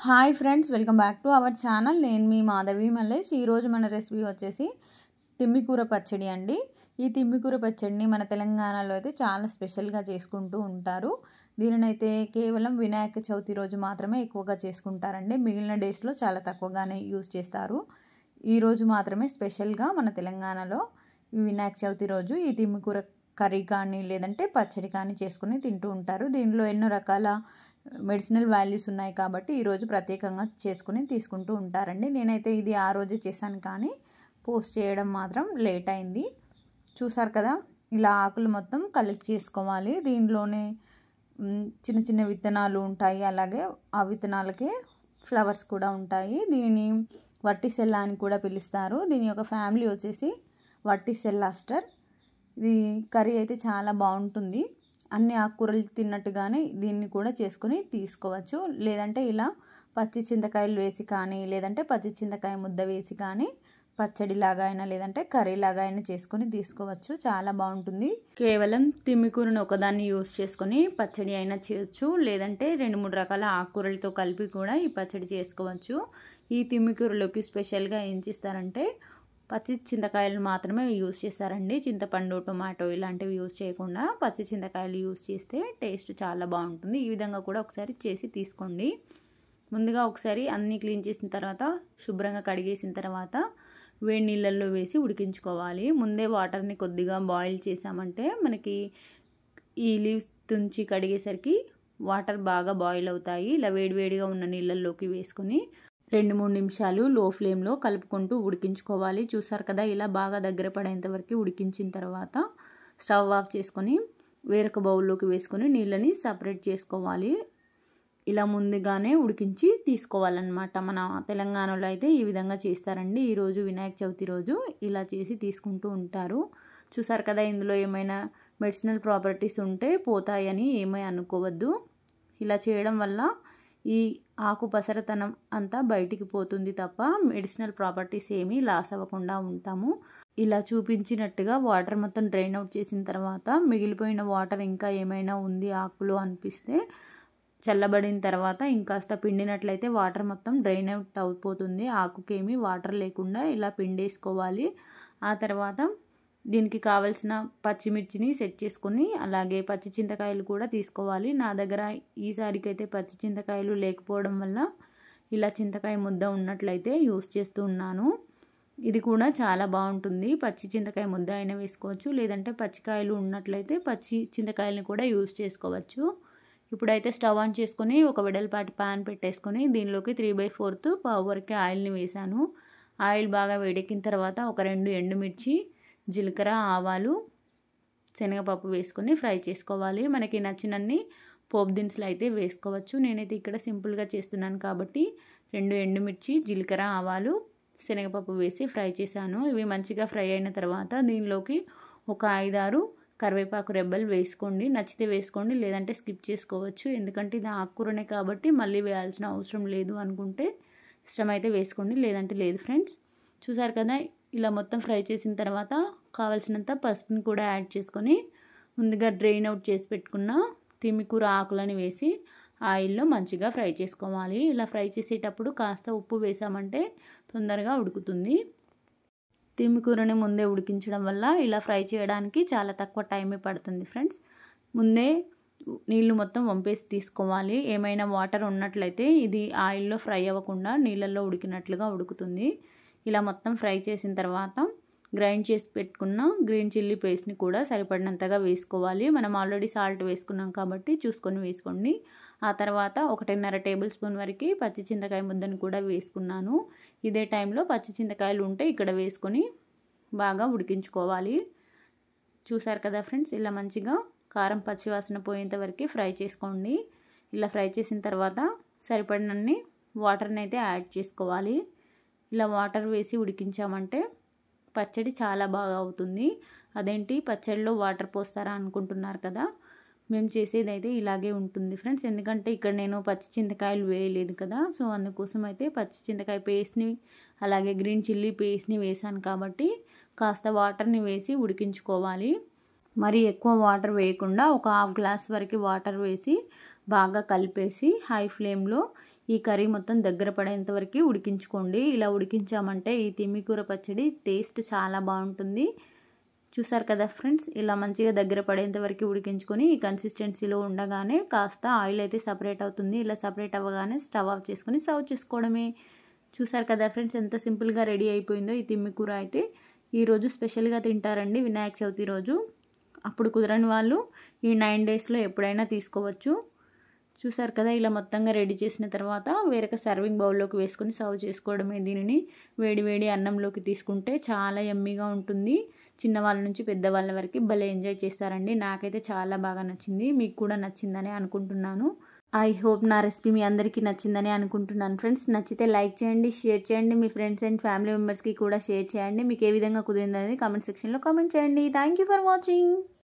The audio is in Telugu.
Hi friends, welcome back to our channel. నేను మీ మాధవి మల్లేష్. ఈరోజు మన రెసిపీ వచ్చేసి తిమ్మికూర పచ్చడి అండి. ఈ తిమ్మికూర పచ్చడిని మన తెలంగాణలో అయితే చాలా స్పెషల్గా చేసుకుంటూ ఉంటారు. దీనినైతే కేవలం వినాయక చవితి రోజు మాత్రమే ఎక్కువగా చేసుకుంటారండి. మిగిలిన డేస్లో చాలా తక్కువగానే యూజ్ చేస్తారు. ఈరోజు మాత్రమే స్పెషల్గా మన తెలంగాణలో ఈ వినాయక చవితి రోజు ఈ తిమ్మికూర కర్రీ కానీ లేదంటే పచ్చడి కానీ చేసుకుని తింటూ ఉంటారు. దీనిలో ఎన్నో రకాల మెడిసినల్ వాల్యూస్ ఉన్నాయి కాబట్టి ఈరోజు ప్రత్యేకంగా చేసుకుని తీసుకుంటూ ఉంటారండి. నేనైతే ఇది ఆ రోజే చేశాను, కానీ పోస్ట్ చేయడం మాత్రం లేట్ అయింది. చూసారు కదా, ఇలా ఆకులు మొత్తం కలెక్ట్ చేసుకోవాలి. దీనిలోనే చిన్న చిన్న విత్తనాలు ఉంటాయి, అలాగే ఆ విత్తనాలకే ఫ్లవర్స్ కూడా ఉంటాయి. దీనిని వట్టిసెల్ల అని కూడా పిలుస్తారు. దీని యొక్క ఫ్యామిలీ వచ్చేసి వట్టిసెల్లాస్టర్. ఇది కర్రీ అయితే చాలా బాగుంటుంది. అన్ని ఆకుకూరలు తిన్నట్టుగానే దీన్ని కూడా చేసుకొని తీసుకోవచ్చు. లేదంటే ఇలా పచ్చి చింతకాయలు వేసి కానీ, లేదంటే పచ్చి చింతకాయ ముద్ద వేసి కానీ పచ్చడిలాగా అయినా లేదంటే కర్రీలాగా అయినా చేసుకొని తీసుకోవచ్చు. చాలా బాగుంటుంది. కేవలం తిమ్మికూరను ఒకదాన్ని యూస్ చేసుకొని పచ్చడి అయినా చేయొచ్చు, లేదంటే 2-3 రకాల ఆకుకూరలతో కలిపి కూడా ఈ పచ్చడి చేసుకోవచ్చు. ఈ తిమ్మికూరలోకి స్పెషల్గా ఏం చేస్తారంటే పచ్చి చింతకాయలు మాత్రమే యూజ్ చేస్తారండి. చింతపండు, టొమాటో ఇలాంటివి యూజ్ చేయకుండా పచ్చి చింతకాయలు యూజ్ చేస్తే టేస్ట్ చాలా బాగుంటుంది. ఈ విధంగా కూడా ఒకసారి చేసి తీసుకోండి. ముందుగా ఒకసారి అన్నీ క్లీన్ చేసిన తర్వాత శుభ్రంగా కడిగేసిన తర్వాత వేడి నీళ్ళల్లో వేసి ఉడికించుకోవాలి. ముందే వాటర్ని కొద్దిగా బాయిల్ చేసామంటే మనకి ఈ లీవ్స్ తుంచి కడిగేసరికి వాటర్ బాగా బాయిల్ అవుతాయి. ఇలా వేడివేడిగా ఉన్న నీళ్ళల్లోకి వేసుకొని 2-3 నిమిషాలు లో ఫ్లేమ్లో కలుపుకుంటూ ఉడికించుకోవాలి. చూసారు కదా, ఇలా బాగా దగ్గర పడేంత వరకు ఉడికించిన తర్వాత స్టవ్ ఆఫ్ చేసుకొని వేరొక బౌల్లోకి వేసుకొని నీళ్ళని సపరేట్ చేసుకోవాలి. ఇలా ముందుగానే ఉడికించి తీసుకోవాలన్నమాట. మన తెలంగాణలో అయితే ఈ విధంగా చేస్తారండి. ఈరోజు వినాయక చవితి రోజు ఇలా చేసి తీసుకుంటూ ఉంటారు. చూసారు కదా, ఇందులో ఏమైనా మెడిసినల్ ప్రాపర్టీస్ ఉంటే పోతాయని ఏమీ అనుకోవద్దు. ఇలా చేయడం వల్ల ఈ ఆకు పసరతనం అంతా బయటికి పోతుంది తప్ప మెడిసినల్ ప్రాపర్టీస్ ఏమీ లాస్ అవ్వకుండా ఉంటాము. ఇలా చూపించినట్టుగా వాటర్ మొత్తం డ్రైన్ అవుట్ చేసిన తర్వాత మిగిలిపోయిన వాటర్ ఇంకా ఏమైనా ఉంది ఆకులో అనిపిస్తే చల్లబడిన తర్వాత ఇంకాస్త పిండినట్లయితే వాటర్ మొత్తం డ్రైన్ అవుట్ అయిపోతుంది. ఆకుకేమీ వాటర్ లేకుండా ఇలా పిండేసుకోవాలి. ఆ తర్వాత దీనికి కావలసిన పచ్చిమిర్చిని సెట్ చేసుకొని అలాగే పచ్చి చింతకాయలు కూడా తీసుకోవాలి. నా దగ్గర ఈసారికి అయితే పచ్చి చింతకాయలు లేకపోవడం వల్ల ఇలా చింతకాయ ముద్ద ఉన్నట్లయితే యూస్ చేస్తూ ఉన్నాను. ఇది కూడా చాలా బాగుంటుంది. పచ్చి చింతకాయ ముద్ద అయినా వేసుకోవచ్చు, లేదంటే పచ్చికాయలు ఉన్నట్లయితే పచ్చి చింతకాయలను కూడా యూస్ చేసుకోవచ్చు. ఇప్పుడైతే స్టవ్ ఆన్ చేసుకొని ఒక వెడల్పాటి ప్యాన్ పెట్టేసుకొని దీనిలోకి 3/4 పావు వరకు ఆయిల్ని వేసాను. ఆయిల్ బాగా వేడెక్కిన తర్వాత ఒక 2 ఎండుమిర్చి, జీలకర్ర, ఆవాలు, శనగపప్పు వేసుకొని ఫ్రై చేసుకోవాలి. మనకి నచ్చినన్ని పోపు దినుసులు అయితే వేసుకోవచ్చు. నేనైతే ఇక్కడ సింపుల్గా చేస్తున్నాను కాబట్టి 2 ఎండుమిర్చి, జీలకర్ర, ఆవాలు, శనగపప్పు వేసి ఫ్రై చేశాను. ఇవి మంచిగా ఫ్రై అయిన తర్వాత దీనిలోకి ఒక 5-6 కరివేపాకు రెబ్బలు వేసుకోండి. నచ్చితే వేసుకోండి, లేదంటే స్కిప్ చేసుకోవచ్చు. ఎందుకంటే ఇది ఆకుకూరనే కాబట్టి మళ్ళీ వేయాల్సిన అవసరం లేదు అనుకుంటే ఇష్టమైతే వేసుకోండి, లేదంటే లేదు ఫ్రెండ్స్. చూసారు కదా, ఇలా మొత్తం ఫ్రై చేసిన తర్వాత కావాల్సినంత పసుపుని కూడా యాడ్ చేసుకొని ముందుగా డ్రైన్ అవుట్ చేసి పెట్టుకున్న తిమ్మికూర ఆకులని వేసి ఆయిల్లో మంచిగా ఫ్రై చేసుకోవాలి. ఇలా ఫ్రై చేసేటప్పుడు కాస్త ఉప్పు వేసామంటే తొందరగా ఉడుకుతుంది. తిమ్మికూరని ముందే ఉడికించడం వల్ల ఇలా ఫ్రై చేయడానికి చాలా తక్కువ టైమే పడుతుంది ఫ్రెండ్స్. ముందే నీళ్ళు మొత్తం వంపేసి తీసుకోవాలి. ఏమైనా వాటర్ ఉన్నట్లయితే ఇది ఆయిల్లో ఫ్రై అవ్వకుండా నీళ్ళల్లో ఉడికినట్లుగా ఉడుకుతుంది. ఇలా మొత్తం ఫ్రై చేసిన తర్వాత గ్రైండ్ చేసి పెట్టుకున్న గ్రీన్ చిల్లీ పేస్ట్ని కూడా సరిపడినంతగా వేసుకోవాలి. మనం ఆల్రెడీ సాల్ట్ వేసుకున్నాం కాబట్టి చూసుకొని వేసుకోండి. ఆ తర్వాత 1.5 టేబుల్ స్పూన్ వరకు పచ్చి చింతకాయ ముద్దను కూడా వేసుకున్నాను. ఇదే టైంలో పచ్చి చింతకాయలు ఉంటే ఇక్కడ వేసుకొని బాగా ఉడికించుకోవాలి. చూసారు కదా ఫ్రెండ్స్, ఇలా మంచిగా కారం పచ్చివాసన పోయేంత వరకు ఫ్రై చేసుకోండి. ఇలా ఫ్రై చేసిన తర్వాత సరిపడినన్ని వాటర్ని అయితే యాడ్ చేసుకోవాలి. ఇలా వాటర్ వేసి ఉడికించామంటే పచ్చడి చాలా బాగా అవుతుంది. అదేంటి పచ్చడిలో వాటర్ పోస్తారా అనుకుంటున్నారు కదా, మేము చేసేది అయితే ఇలాగే ఉంటుంది ఫ్రెండ్స్. ఎందుకంటే ఇక్కడ నేను పచ్చి చింతకాయలు వేయలేదు కదా, సో అందుకోసం అయితే పచ్చి చింతకాయ పేస్ట్ని అలాగే గ్రీన్ చిల్లీ పేస్ట్ని వేసాను కాబట్టి కాస్త వాటర్ని వేసి ఉడికించుకోవాలి. మరి ఎక్కువ వాటర్ వేయకుండా ఒక 1/2 గ్లాస్ వరకు వాటర్ వేసి బాగా కలిపేసి హై ఫ్లేమ్లో ఈ కర్రీ మొత్తం దగ్గర పడేంత వరకు ఉడికించుకోండి. ఇలా ఉడికించామంటే ఈ తిమ్మికూర పచ్చడి టేస్ట్ చాలా బాగుంటుంది. చూసారు కదా ఫ్రెండ్స్, ఇలా మంచిగా దగ్గర పడేంత వరకు ఉడికించుకొని ఈ కన్సిస్టెన్సీలో ఉండగానే కాస్త ఆయిల్ అయితే సపరేట్ అవుతుంది. ఇలా సపరేట్ అవ్వగానే స్టవ్ ఆఫ్ చేసుకొని సర్వ్ చేసుకోవడమే. చూసారు కదా ఫ్రెండ్స్, ఎంత సింపుల్గా రెడీ అయిపోయిందో ఈ తిమ్మికూర అయితే. ఈరోజు స్పెషల్గా తింటారండి వినాయక చవితి రోజు. అప్పుడు కుదరని వాళ్ళు ఈ 9 డేస్లో ఎప్పుడైనా తీసుకోవచ్చు. చూసారు కదా, ఇలా మొత్తంగా రెడీ చేసిన తర్వాత వేరొక సర్వింగ్ బౌల్లోకి వేసుకొని సర్వ్ చేసుకోవడమే. దీనిని వేడి వేడి అన్నంలోకి తీసుకుంటే చాలా యమ్మీగా ఉంటుంది. చిన్నవాళ్ళ నుంచి పెద్దవాళ్ళ వరకు భలే ఎంజాయ్ చేస్తారండి. నాకైతే చాలా బాగా నచ్చింది. మీకు కూడా నచ్చిందని అనుకుంటున్నాను. ఐ హోప్ నా రెసిపీ మీ అందరికీ నచ్చిందని అనుకుంటున్నాను ఫ్రెండ్స్. నచ్చితే లైక్ చేయండి, షేర్ చేయండి, మీ ఫ్రెండ్స్ అండ్ ఫ్యామిలీ మెంబర్స్కి కూడా షేర్ చేయండి. మీకు ఏ విధంగా కుదిరిందనేది కామెంట్ సెక్షన్లో కామెంట్ చేయండి. Thank you for watching.